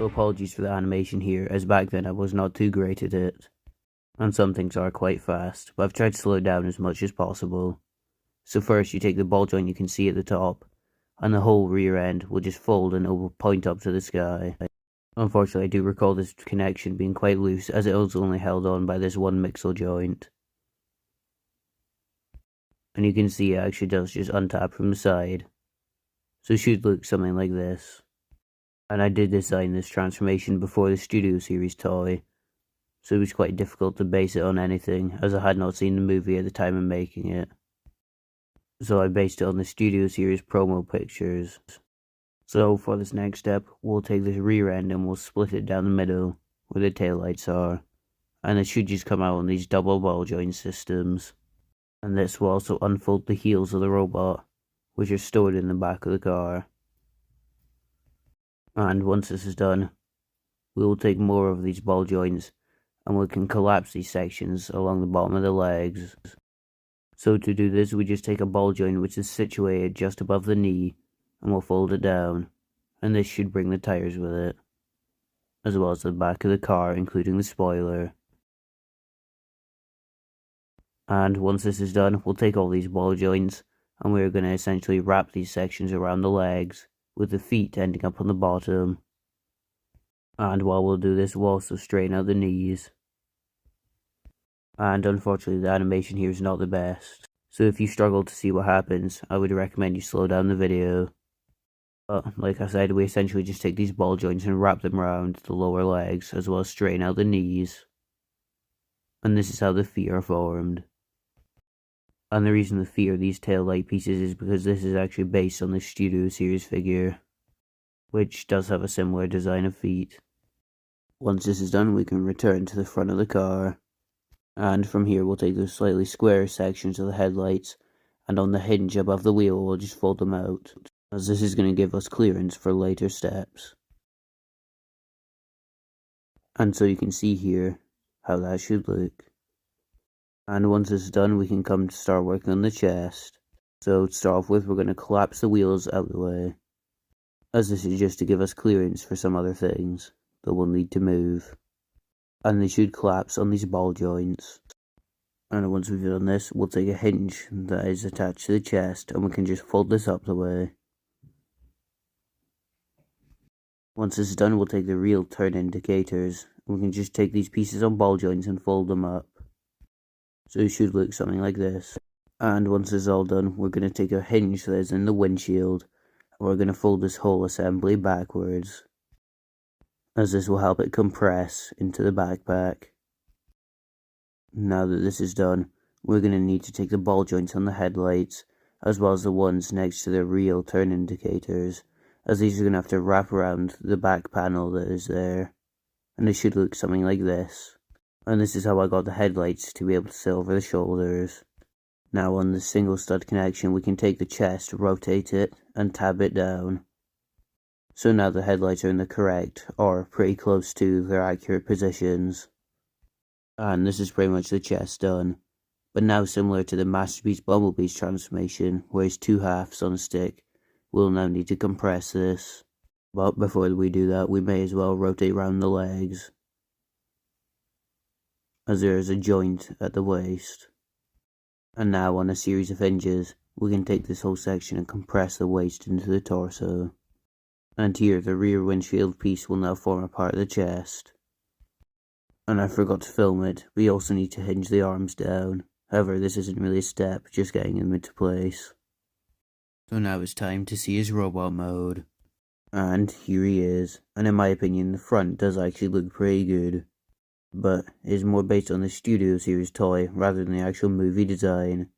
so apologies for the animation here, as back then I was not too great at it. And some things are quite fast, but I've tried to slow it down as much as possible. So first you take the ball joint you can see at the top, and the whole rear end will just fold and it will point up to the sky. Unfortunately, I do recall this connection being quite loose, as it was only held on by this one mixel joint. And you can see it actually does just untap from the side. So it should look something like this. And I did design this transformation before the Studio Series toy, so it was quite difficult to base it on anything, as I had not seen the movie at the time of making it. So I based it on the Studio Series promo pictures. So for this next step, we'll take this rear end and we'll split it down the middle, where the taillights are. And it should just come out on these double ball joint systems. And this will also unfold the heels of the robot, which are stored in the back of the car. And once this is done, we will take more of these ball joints and we can collapse these sections along the bottom of the legs. So to do this, we just take a ball joint which is situated just above the knee and we'll fold it down, and this should bring the tires with it, as well as the back of the car including the spoiler. And once this is done, we'll take all these ball joints and we're going to essentially wrap these sections around the legs, with the feet ending up on the bottom. And while we'll do this, we'll also straighten out the knees. And unfortunately the animation here is not the best, so if you struggle to see what happens, I would recommend you slow down the video. But like I said, we essentially just take these ball joints and wrap them around the lower legs, as well as straighten out the knees. And this is how the feet are formed. And the reason the feet are these tail light pieces is because this is actually based on the Studio Series figure, which does have a similar design of feet. Once this is done, we can return to the front of the car. And from here we'll take those slightly square sections of the headlights, and on the hinge above the wheel we'll just fold them out, as this is going to give us clearance for later steps. And so you can see here how that should look. And once this is done, we can come to start working on the chest. So to start off with, we're going to collapse the wheels out of the way, as this is just to give us clearance for some other things that we'll need to move. And they should collapse on these ball joints. And once we've done this, we'll take a hinge that is attached to the chest and we can just fold this up the way. Once this is done, we'll take the real turn indicators. We can just take these pieces on ball joints and fold them up. So it should look something like this. And once this is all done, we're going to take a hinge that is in the windshield, and we're going to fold this whole assembly backwards, as this will help it compress into the backpack. Now that this is done, we're going to need to take the ball joints on the headlights, as well as the ones next to the real turn indicators, as these are going to have to wrap around the back panel that is there, and it should look something like this. And this is how I got the headlights to be able to sit over the shoulders. Now on the single stud connection, we can take the chest, rotate it, and tab it down. So now the headlights are in the correct, or pretty close to their accurate positions. And this is pretty much the chest done. But now, similar to the Masterpiece Bumblebee's transformation, where it's two halves on a stick, we'll now need to compress this. But before we do that, we may as well rotate around the legs, as there is a joint at the waist. And now on a series of hinges, we can take this whole section and compress the waist into the torso. And here the rear windshield piece will now form a part of the chest. And I forgot to film it, we also need to hinge the arms down. However, this isn't really a step, just getting them into place. So now it's time to see his robot mode. And here he is, and in my opinion the front does actually look pretty good, but it is more based on the Studio Series toy rather than the actual movie design.